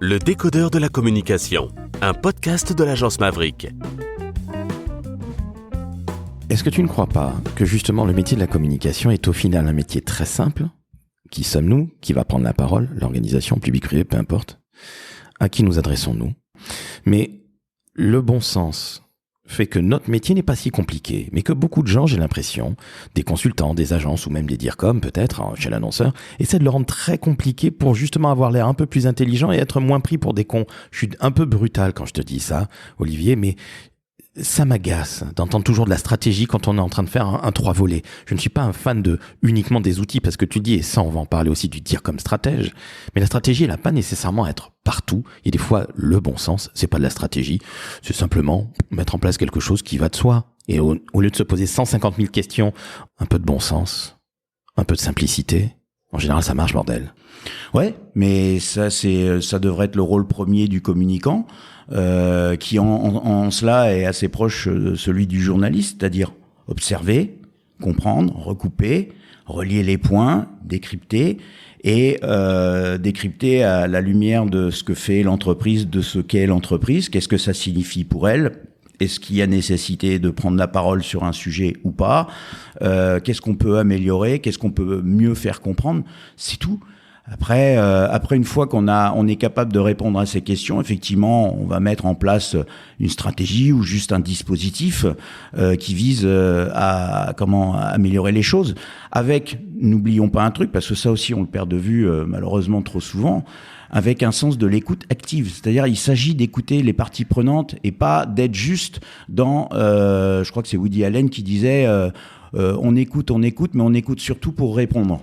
Le décodeur de la communication, un podcast de l'agence Maverick. Est-ce que tu ne crois pas que justement le métier de la communication est au final un métier très simple? Qui sommes-nous? Qui va prendre la parole? L'organisation, public, privé, peu importe. À qui nous adressons-nous? Mais le bon sens fait que notre métier n'est pas si compliqué, mais que beaucoup de gens, j'ai l'impression, des consultants, des agences ou même des DIRCOM peut-être, chez l'annonceur, essaient de le rendre très compliqué pour justement avoir l'air un peu plus intelligent et être moins pris pour des cons. Je suis un peu brutal quand je te dis ça, Olivier, mais ça m'agace d'entendre toujours de la stratégie quand on est en train de faire un 3 volets. Je ne suis pas un fan de uniquement des outils parce que tu dis, et ça on va en parler aussi du dire comme stratège, mais la stratégie elle n'a pas nécessairement à être partout. Il y a des fois le bon sens, c'est pas de la stratégie, c'est simplement mettre en place quelque chose qui va de soi. Et au lieu de se poser 150 000 questions, un peu de bon sens, un peu de simplicité, en général ça marche bordel. Ouais, mais ça devrait être le rôle premier du communicant, qui en cela est assez proche de celui du journaliste, c'est-à-dire observer, comprendre, recouper, relier les points, décrypter et décrypter à la lumière de ce que fait l'entreprise, de ce qu'est l'entreprise, qu'est-ce que ça signifie pour elle. Est-ce qu'il y a nécessité de prendre la parole sur un sujet ou pas? Qu'est-ce qu'on peut améliorer? Qu'est-ce qu'on peut mieux faire comprendre? C'est tout. Après une fois on est capable de répondre à ces questions, effectivement, on va mettre en place une stratégie ou juste un dispositif qui vise à améliorer les choses. Avec, n'oublions pas un truc, parce que ça aussi on le perd de vue malheureusement trop souvent, avec un sens de l'écoute active. C'est-à-dire, il s'agit d'écouter les parties prenantes et pas d'être juste dans, je crois que c'est Woody Allen qui disait, on écoute, mais on écoute surtout pour répondre.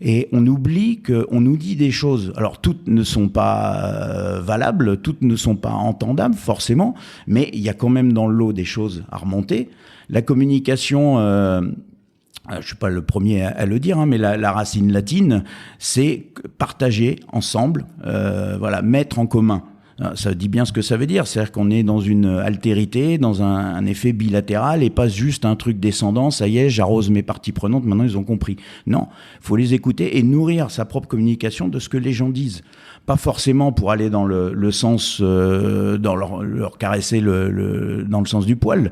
Et on oublie qu'on nous dit des choses. Alors, toutes ne sont pas valables, toutes ne sont pas entendables, forcément, mais il y a quand même dans le lot des choses à remonter. La communication... je suis pas le premier à le dire, mais la racine latine, c'est partager ensemble, mettre en commun. Ça dit bien ce que ça veut dire, c'est-à-dire qu'on est dans une altérité, dans un effet bilatéral et pas juste un truc descendant, ça y est, j'arrose mes parties prenantes, maintenant ils ont compris. Non, faut les écouter et nourrir sa propre communication de ce que les gens disent. Pas forcément pour aller dans le sens, dans leur caresser dans le sens du poil,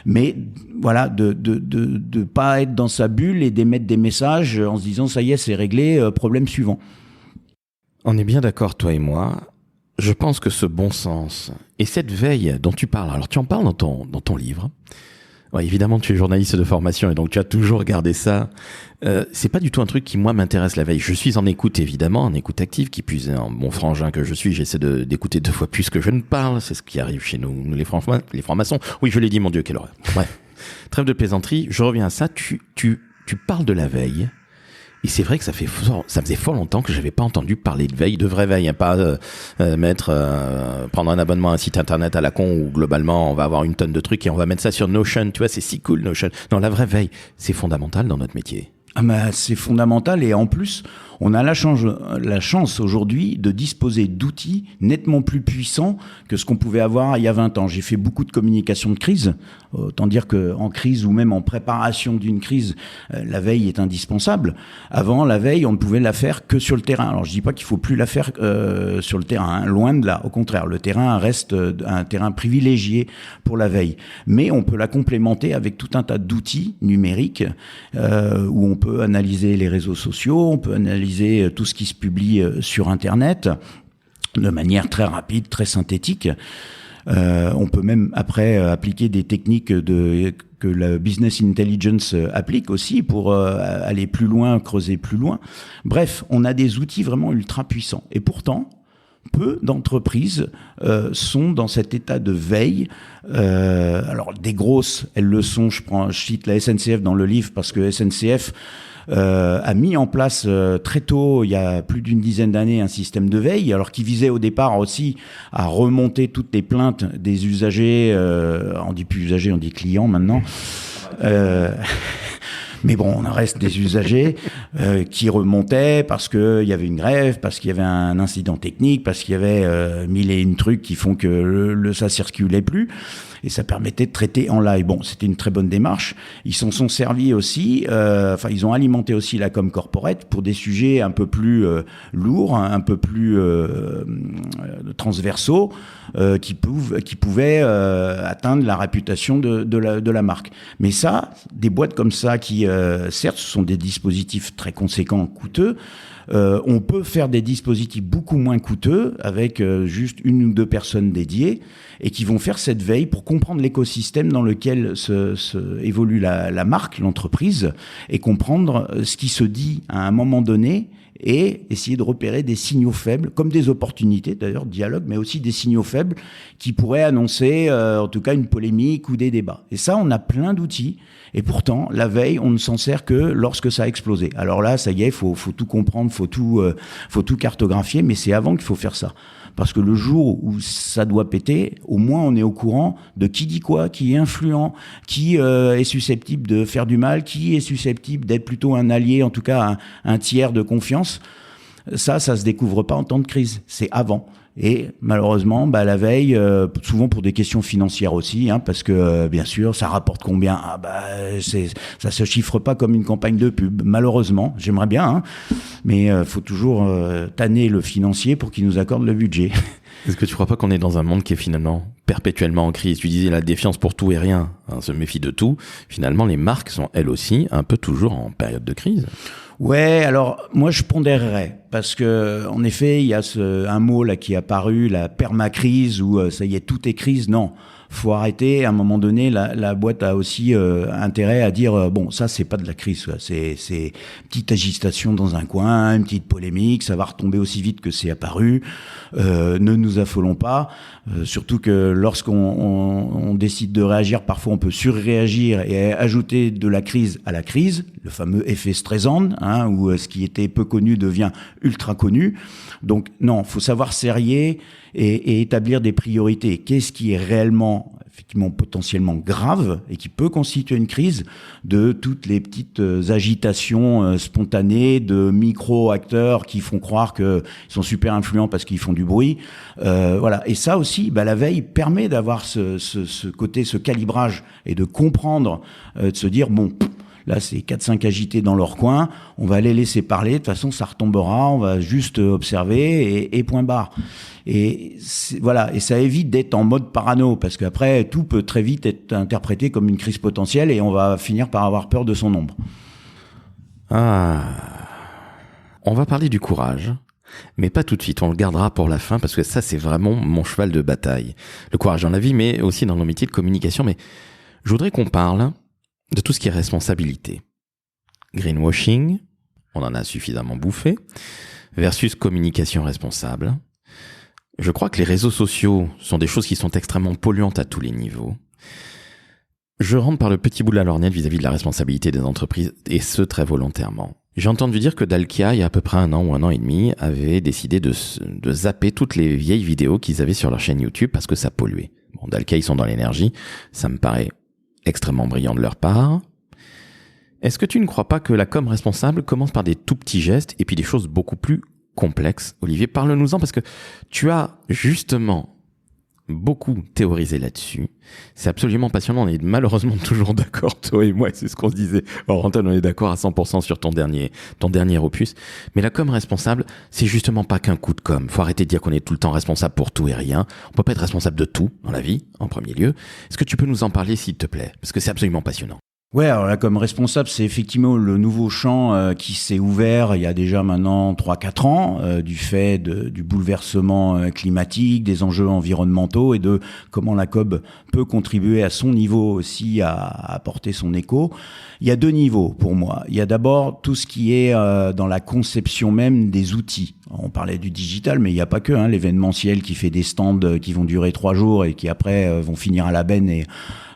mais voilà, de pas être dans sa bulle et d'émettre des messages en se disant ça y est, c'est réglé, problème suivant. On est bien d'accord, toi et moi. Je pense que ce bon sens et cette veille dont tu parles, alors tu en parles dans ton livre. Ouais, évidemment, tu es journaliste de formation et donc tu as toujours gardé ça. C'est pas du tout un truc qui, moi, m'intéresse la veille. Je suis en écoute, évidemment, en écoute active, qui puise en bon frangin que je suis. J'essaie d'écouter 2 fois plus que je ne parle. C'est ce qui arrive chez nous les francs-maçons. Oui, je l'ai dit, mon Dieu, quelle horreur. Bref. Trêve de plaisanterie. Je reviens à ça. Tu parles de la veille. Et c'est vrai que ça faisait fort longtemps que j'avais pas entendu parler de veille, de vraie veille, hein, pas prendre un abonnement à un site internet à la con où globalement on va avoir une tonne de trucs et on va mettre ça sur Notion, tu vois, c'est si cool Notion. Non, la vraie veille, c'est fondamental dans notre métier. Ah bah, c'est fondamental et en plus, on a la chance aujourd'hui de disposer d'outils nettement plus puissants que ce qu'on pouvait avoir il y a 20 ans. J'ai fait beaucoup de communication de crise, autant dire qu'en crise ou même en préparation d'une crise, la veille est indispensable. Avant, la veille, on ne pouvait la faire que sur le terrain. Alors je dis pas qu'il faut plus la faire sur le terrain, hein, loin de là. Au contraire, le terrain reste un terrain privilégié pour la veille. Mais on peut la complémenter avec tout un tas d'outils numériques où on peut analyser les réseaux sociaux, on peut analyser tout ce qui se publie sur Internet de manière très rapide, très synthétique. On peut même après appliquer des techniques que la business intelligence applique aussi pour aller plus loin, creuser plus loin. Bref, on a des outils vraiment ultra puissants. Et pourtant, peu d'entreprises sont dans cet état de veille. Alors des grosses, elles le sont. Je cite la SNCF dans le livre parce que SNCF a mis en place très tôt, il y a plus d'une dizaine d'années, un système de veille, alors qui visait au départ aussi à remonter toutes les plaintes des usagers, on dit plus usagers, on dit clients maintenant, mais bon, on reste des usagers qui remontaient parce qu'il y avait une grève, parce qu'il y avait un incident technique, parce qu'il y avait 1000 et une trucs qui font que ça circulait plus. et ça permettait de traiter en live. Bon, c'était une très bonne démarche. Ils s'en sont servis aussi, ils ont alimenté aussi la com corporate pour des sujets un peu plus lourds, un peu plus transversaux, qui pouvaient atteindre la réputation de la marque. Mais ça, des boîtes comme ça qui, certes, ce sont des dispositifs très conséquents, coûteux, on peut faire des dispositifs beaucoup moins coûteux avec juste une ou deux personnes dédiées et qui vont faire cette veille pour comprendre l'écosystème dans lequel évolue la marque, l'entreprise, et comprendre ce qui se dit à un moment donné et essayer de repérer des signaux faibles, comme des opportunités d'ailleurs, dialogue, mais aussi des signaux faibles qui pourraient annoncer en tout cas une polémique ou des débats. Et ça, on a plein d'outils. Et pourtant, la veille, on ne s'en sert que lorsque ça a explosé. Alors là, ça y est, faut tout comprendre, faut tout cartographier, mais c'est avant qu'il faut faire ça. Parce que le jour où ça doit péter, au moins on est au courant de qui dit quoi, qui est influent, qui est susceptible de faire du mal, qui est susceptible d'être plutôt un allié, en tout cas un tiers de confiance. Ça se découvre pas en temps de crise, c'est avant. Et malheureusement, la veille, souvent pour des questions financières aussi, parce que bien sûr, ça rapporte combien ? Ça se chiffre pas comme une campagne de pub. Malheureusement, j'aimerais bien, mais faut toujours tanner le financier pour qu'il nous accorde le budget. Est-ce que tu crois pas qu'on est dans un monde qui est finalement perpétuellement en crise ? Tu disais la défiance pour tout et rien, se méfie de tout. Finalement, les marques sont elles aussi un peu toujours en période de crise. Ouais, alors moi je pondérerais parce que en effet il y a un mot là qui est apparu, la permacrise, où ça y est, tout est crise. Non, faut arrêter. À un moment donné, la boîte a aussi intérêt à dire bon, ça c'est pas de la crise, quoi. C'est une petite agitation dans un coin, une petite polémique, ça va retomber aussi vite que c'est apparu. Ne nous affolons pas, surtout que lorsqu'on décide de réagir, parfois on peut surréagir et ajouter de la crise à la crise, le fameux effet Streisand, où ce qui était peu connu devient ultra connu. Donc non, faut savoir serrer et établir des priorités. Qu'est-ce qui est réellement, effectivement, potentiellement grave et qui peut constituer une crise, de toutes les petites agitations spontanées de micro-acteurs qui font croire qu'ils sont super influents parce qu'ils font du bruit. Voilà. Et ça aussi, la veille permet d'avoir ce côté, ce calibrage et de comprendre, de se dire, bon, là, c'est 4-5 agités dans leur coin. On va les laisser parler. De toute façon, ça retombera. On va juste observer et point barre. Et voilà. Et ça évite d'être en mode parano, parce qu'après, tout peut très vite être interprété comme une crise potentielle et on va finir par avoir peur de son ombre. On va parler du courage. Mais pas tout de suite, on le gardera pour la fin parce que ça, c'est vraiment mon cheval de bataille. Le courage dans la vie, mais aussi dans nos métiers de communication. Mais je voudrais qu'on parle de tout ce qui est responsabilité. Greenwashing, on en a suffisamment bouffé, versus communication responsable. Je crois que les réseaux sociaux sont des choses qui sont extrêmement polluantes à tous les niveaux. Je rentre par le petit bout de la lorgnette vis-à-vis de la responsabilité des entreprises, et ce, très volontairement. J'ai entendu dire que Dalkia, il y a à peu près 1 an ou 1 an et demi, avait décidé de zapper toutes les vieilles vidéos qu'ils avaient sur leur chaîne YouTube parce que ça polluait. Bon, Dalkia, ils sont dans l'énergie, ça me paraît extrêmement brillant de leur part. Est-ce que tu ne crois pas que la com responsable commence par des tout petits gestes et puis des choses beaucoup plus complexes ? Olivier, parle-nous-en, parce que tu as justement beaucoup théorisé là-dessus. C'est absolument passionnant. On est malheureusement toujours d'accord, toi et moi, c'est ce qu'on se disait. Alors, Antoine, on est d'accord à 100% sur ton dernier opus. Mais la com responsable, c'est justement pas qu'un coup de com. Faut arrêter de dire qu'on est tout le temps responsable pour tout et rien. On peut pas être responsable de tout dans la vie, en premier lieu. Est-ce que tu peux nous en parler, s'il te plaît ? Parce que c'est absolument passionnant. Ouais, alors là, comme responsable, c'est effectivement le nouveau champ qui s'est ouvert il y a déjà maintenant 3-4 ans, du fait du bouleversement climatique, des enjeux environnementaux et de comment la com peut contribuer à son niveau aussi à apporter son écho. Il y a 2 niveaux pour moi. Il y a d'abord tout ce qui est dans la conception même des outils. On parlait du digital, mais il n'y a pas que l'événementiel qui fait des stands qui vont durer 3 jours et qui après vont finir à la benne et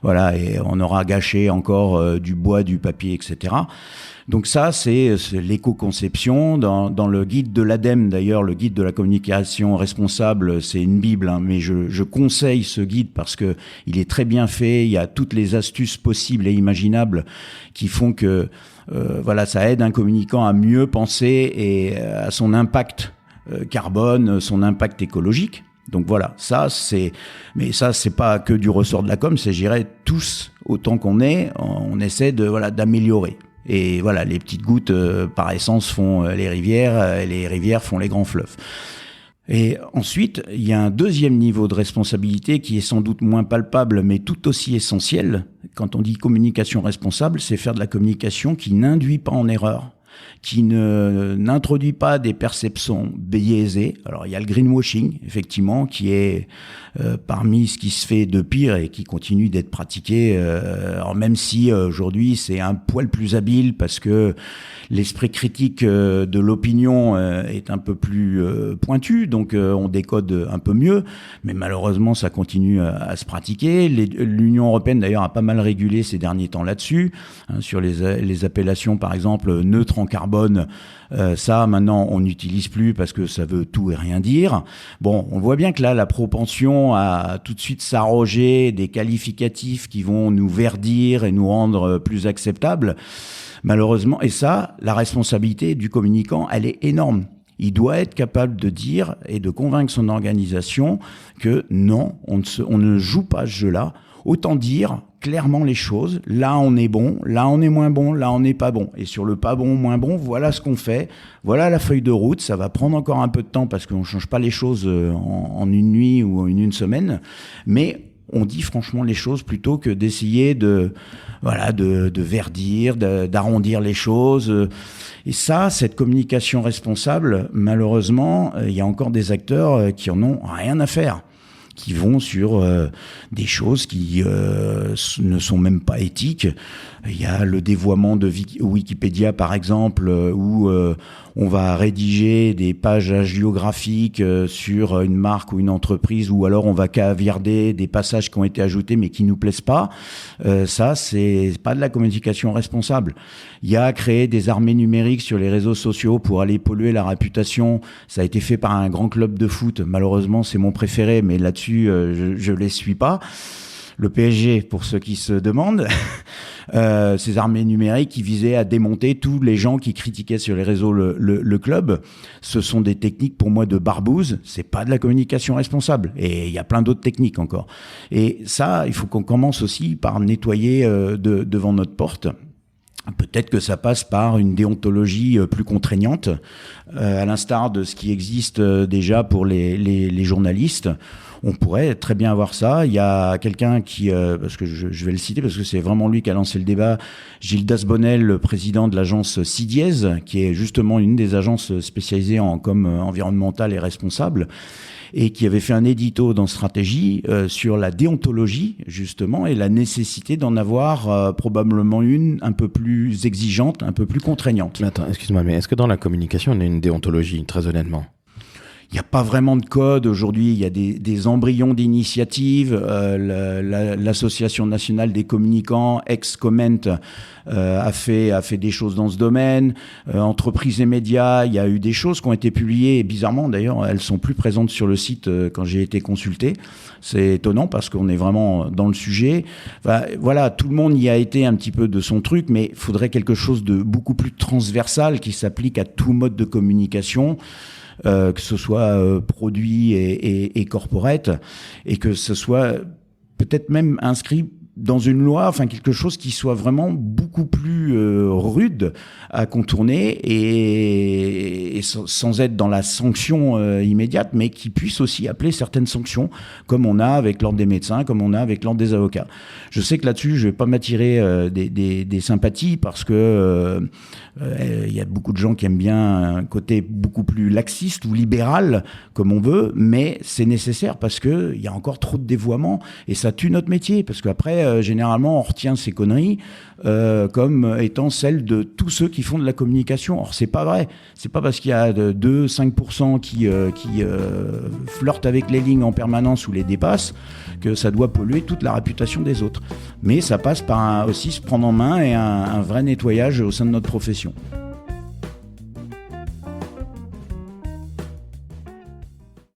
voilà, et on aura gâché encore du bois, du papier, etc. Donc ça, c'est l'éco-conception. Dans le guide de l'ADEME, d'ailleurs, le guide de la communication responsable, c'est une bible, mais je conseille ce guide parce que il est très bien fait. Il y a toutes les astuces possibles et imaginables qui font que voilà, ça aide un communicant à mieux penser et à son impact carbone, son impact écologique. Donc voilà, mais ça c'est pas que du ressort de la com, c'est, je dirais, tous, autant qu'on est, on essaie d'améliorer. Et voilà, les petites gouttes, par essence, font les rivières, et les rivières font les grands fleuves. Et ensuite, il y a un deuxième niveau de responsabilité qui est sans doute moins palpable, mais tout aussi essentiel. Quand on dit communication responsable, c'est faire de la communication qui n'induit pas en erreur, qui n'introduit pas des perceptions biaisées. Alors il y a le greenwashing, effectivement, qui est parmi ce qui se fait de pire et qui continue d'être pratiqué. Alors même si aujourd'hui c'est un poil plus habile parce que l'esprit critique de l'opinion est un peu plus pointu, donc on décode un peu mieux, mais malheureusement ça continue à se pratiquer. L'Union européenne d'ailleurs a pas mal régulé ces derniers temps là-dessus, sur les appellations par exemple neutres en carbone. Ça maintenant on n'utilise plus parce que ça veut tout et rien dire. Bon, on voit bien que là la propension à tout de suite s'arroger des qualificatifs qui vont nous verdir et nous rendre plus acceptables, malheureusement, et ça, la responsabilité du communicant, elle est énorme. Il doit être capable de dire et de convaincre son organisation que non, on ne joue pas ce jeu-là. Autant dire clairement les choses. Là, on est bon. Là, on est moins bon. Là, on n'est pas bon. Et sur le pas bon, moins bon, voilà ce qu'on fait. Voilà la feuille de route. Ça va prendre encore un peu de temps parce qu'on ne change pas les choses en une nuit ou en une semaine. Mais on dit franchement les choses plutôt que d'essayer de verdir, d'arrondir les choses. Et ça, cette communication responsable, malheureusement, il y a encore des acteurs qui en ont rien à faire, qui vont sur des choses qui ne sont même pas éthiques. Il y a le dévoiement de Wikipédia, par exemple, où on va rédiger des pages hagiographiques sur une marque ou une entreprise, ou alors on va caviarder des passages qui ont été ajoutés mais qui nous plaisent pas. Ça, c'est pas de la communication responsable. Il y a créé des armées numériques sur les réseaux sociaux pour aller polluer la réputation. Ça a été fait par un grand club de foot. Malheureusement, c'est mon préféré, mais là-dessus, je les suis pas. Le PSG, pour ceux qui se demandent, ces armées numériques qui visaient à démonter tous les gens qui critiquaient sur les réseaux le club. Ce sont des techniques pour moi de barbouze, c'est pas de la communication responsable. Et il y a plein d'autres techniques encore. Et ça, il faut qu'on commence aussi par nettoyer devant notre porte. Peut-être que ça passe par une déontologie plus contraignante, à l'instar de ce qui existe déjà pour les journalistes. On pourrait très bien avoir ça. Il y a quelqu'un qui, parce que je vais le citer, parce que c'est vraiment lui qui a lancé le débat, Gildas Bonnel, le président de l'agence CIDIES, qui est justement une des agences spécialisées en com environnementale et responsable, et qui avait fait un édito dans Stratégie sur la déontologie, justement, et la nécessité d'en avoir probablement une un peu plus exigeante, un peu plus contraignante. Mais attends, excuse-moi, mais est-ce que dans la communication, on a une déontologie, très honnêtement ? Il n'y a pas vraiment de code aujourd'hui, il y a des embryons d'initiatives. L'Association nationale des communicants, ex-Comment, a fait des choses dans ce domaine. Entreprises et médias, il y a eu des choses qui ont été publiées, et bizarrement d'ailleurs, elles sont plus présentes sur le site quand j'ai été consulté. C'est étonnant parce qu'on est vraiment dans le sujet. Enfin, voilà, tout le monde y a été un petit peu de son truc, mais il faudrait quelque chose de beaucoup plus transversal qui s'applique à tout mode de communication. Que ce soit produit et corporate, et que ce soit peut-être même inscrit dans une loi, enfin quelque chose qui soit vraiment beaucoup plus rude à contourner et sans être dans la sanction immédiate, mais qui puisse aussi appeler certaines sanctions, comme on a avec l'ordre des médecins, comme on a avec l'ordre des avocats. Je sais que là-dessus, je vais pas m'attirer des sympathies parce que il y a beaucoup de gens qui aiment bien un côté beaucoup plus laxiste ou libéral, comme on veut, mais c'est nécessaire parce que il y a encore trop de dévoiement et ça tue notre métier, parce qu'après généralement on retient ces conneries comme étant celles de tous ceux qui font de la communication. Or c'est pas vrai, c'est pas parce qu'il y a 2-5% qui flirtent avec les lignes en permanence ou les dépassent que ça doit polluer toute la réputation des autres. Mais ça passe par aussi se prendre en main et un vrai nettoyage au sein de notre profession.